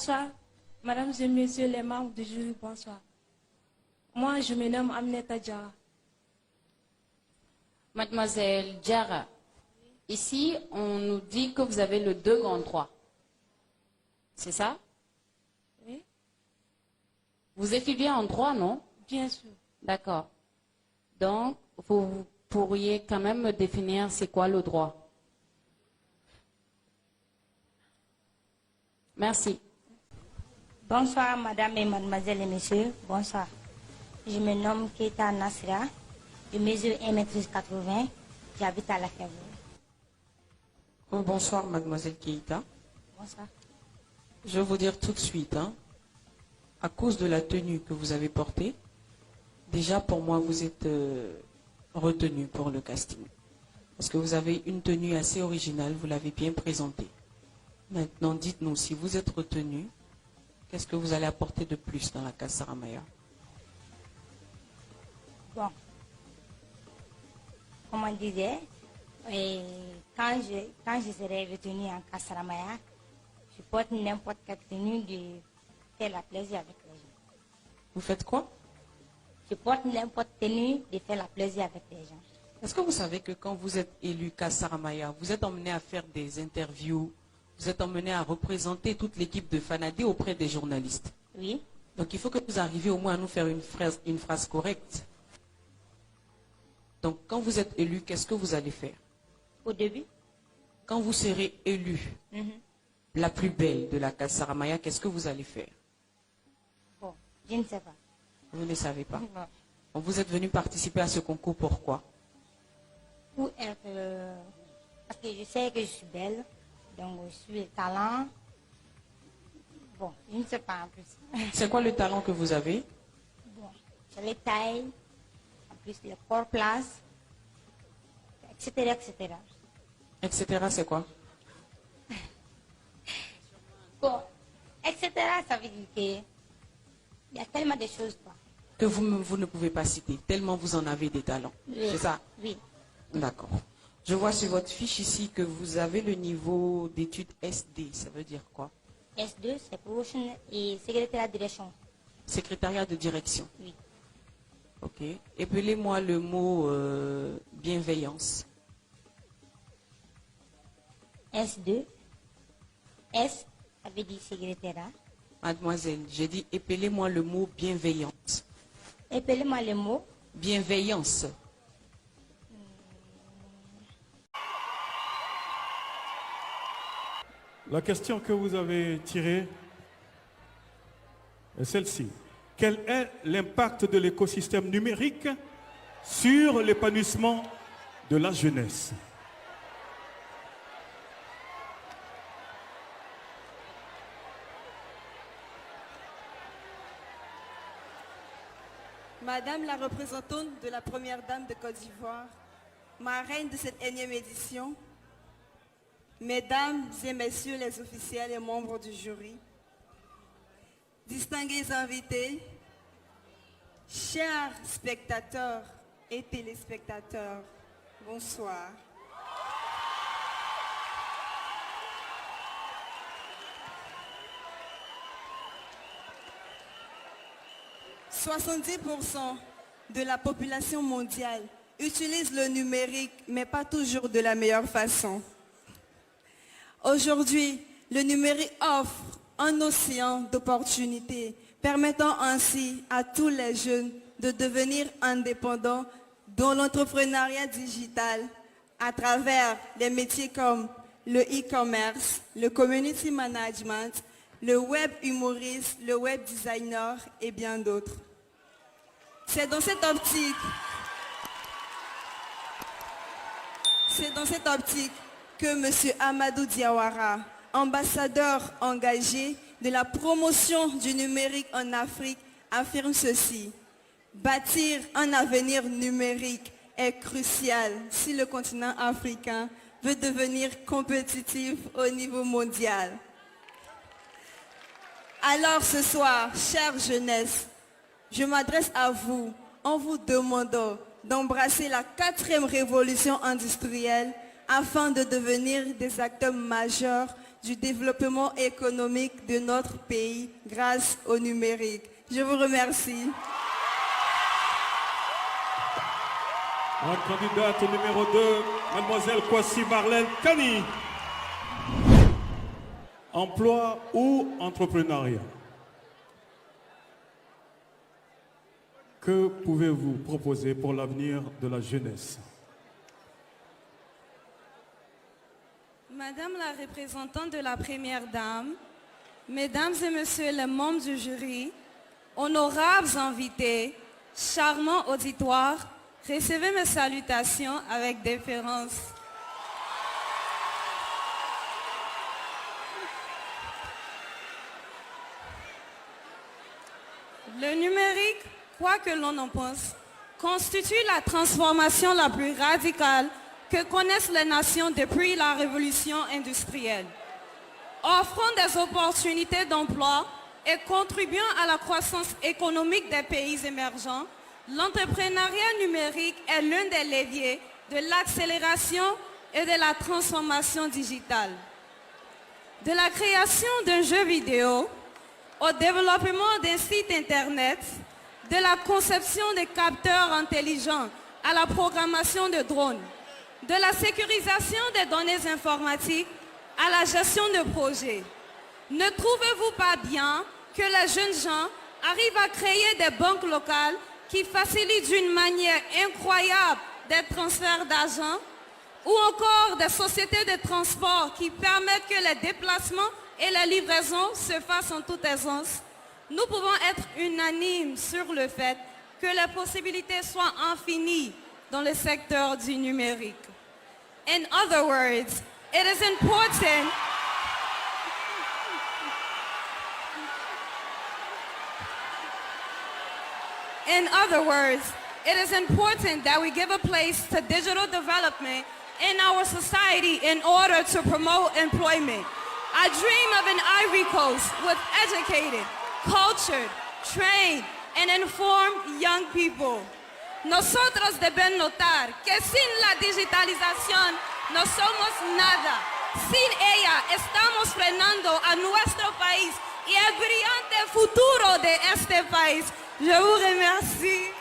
Bonsoir, mesdames et messieurs les membres du jury, bonsoir. Moi, je me nomme Aminata Diarra. Mademoiselle Diarra, ici, on nous dit que vous avez le 2 grand 3. C'est ça? Oui, Vous étudiez en droit, non? bien sûr. D'accord. Donc, vous pourriez quand même me définir c'est quoi le droit? Merci. Bonsoir, madame et mademoiselle et messieurs. Bonsoir. Je me nomme Keita Nasra. Je mesure 1,80 m. J'habite à la Cameroun. Bonsoir, mademoiselle Keita. Bonsoir. Je vais vous dire tout de suite, à cause de la tenue que vous avez portée, déjà pour moi, vous êtes retenu pour le casting. Parce que vous avez une tenue assez originale, vous l'avez bien présentée. Maintenant, dites-nous, si vous êtes retenu, qu'est-ce que vous allez apporter de plus dans la case Saramaya? Bon. Comme on disait, quand je serai retenue en Kassaramaya, je porte n'importe quelle tenue de faire la plaisir avec les gens. Vous faites quoi? Je porte n'importe tenue de faire la plaisir avec les gens. Est-ce que vous savez que quand vous êtes élu Kassaramaya, vous êtes emmené à faire des interviews, vous êtes emmené à représenter toute l'équipe de Fanadé auprès des journalistes? Oui. Donc il faut que vous arriviez au moins à nous faire une phrase correcte. Donc quand vous êtes élu, qu'est-ce que vous allez faire? Au début? Quand vous serez élu, la plus belle de la case Saramaya, qu'est-ce que vous allez faire? Bon, je ne sais pas. Vous ne savez pas. Non. Donc, vous êtes venu participer à ce concours, pourquoi? Pour être, parce que je sais que je suis belle, donc je suis le talent. Bon, je ne sais pas en plus. C'est quoi le talent que vous avez? Bon, j'ai les tailles, en plus le corps place, etc., etc. Etc. c'est quoi? Bon, etc., ça veut dire qu'il y a tellement de choses, quoi. Que vous ne pouvez pas citer, tellement vous en avez des talents. Oui. C'est ça? Oui. D'accord. Je vois sur votre fiche ici que vous avez le niveau d'études SD. Ça veut dire quoi? S2, c'est promotion et secrétaire de direction. Secrétariat de direction. Oui. Ok. Épelez-moi le mot bienveillance. S2, S, ça veut dire secrétaire. Mademoiselle, j'ai dit épelez-moi le mot bienveillance. Appelez-moi le mot. Bienveillance. La question que vous avez tirée est celle-ci. Quel est l'impact de l'écosystème numérique sur l'épanouissement de la jeunesse? Madame la représentante de la Première Dame de Côte d'Ivoire, marraine de cette énième édition, Mesdames et Messieurs les officiels et membres du jury, distingués invités, chers spectateurs et téléspectateurs, bonsoir. « 70% de la population mondiale utilise le numérique, mais pas toujours de la meilleure façon. Aujourd'hui, le numérique offre un océan d'opportunités, permettant ainsi à tous les jeunes de devenir indépendants dans l'entrepreneuriat digital à travers des métiers comme le e-commerce, le community management, le web humoriste, le web designer et bien d'autres. C'est dans cette optique que M. Amadou Diawara, ambassadeur engagé de la promotion du numérique en Afrique, affirme ceci. Bâtir un avenir numérique est crucial si le continent africain veut devenir compétitif au niveau mondial. Alors ce soir, chère jeunesse, je m'adresse à vous en vous demandant d'embrasser la 4e révolution industrielle afin de devenir des acteurs majeurs du développement économique de notre pays grâce au numérique. Je vous remercie. La candidate numéro 2, mademoiselle Kwasi Marlène Kani. Emploi ou entrepreneuriat? Que pouvez-vous proposer pour l'avenir de la jeunesse? Madame la représentante de la Première Dame, Mesdames et Messieurs les membres du jury, honorables invités, charmants auditoires, recevez mes salutations avec déférence. Le numérique, quoi que l'on en pense, constitue la transformation la plus radicale que connaissent les nations depuis la révolution industrielle. Offrant des opportunités d'emploi et contribuant à la croissance économique des pays émergents, l'entrepreneuriat numérique est l'un des leviers de l'accélération et de la transformation digitale. De la création d'un jeu vidéo au développement d'un site internet, de la conception de capteurs intelligents à la programmation de drones, de la sécurisation des données informatiques à la gestion de projets. Ne trouvez-vous pas bien que les jeunes gens arrivent à créer des banques locales qui facilitent d'une manière incroyable des transferts d'argent, ou encore des sociétés de transport qui permettent que les déplacements et les livraisons se fassent en toute aisance? Nous pouvons être unanimes sur le fait que les possibilités soient infinies dans le secteur du numérique. In other words, it is important that we give a place to digital development in our society in order to promote employment. I dream of an Ivory Coast with educated, cultured, trained, and informed young people. Nosotros debemos notar que sin la digitalización no somos nada. Sin ella estamos frenando a nuestro país y el brillante futuro de este país. Je vous remercie.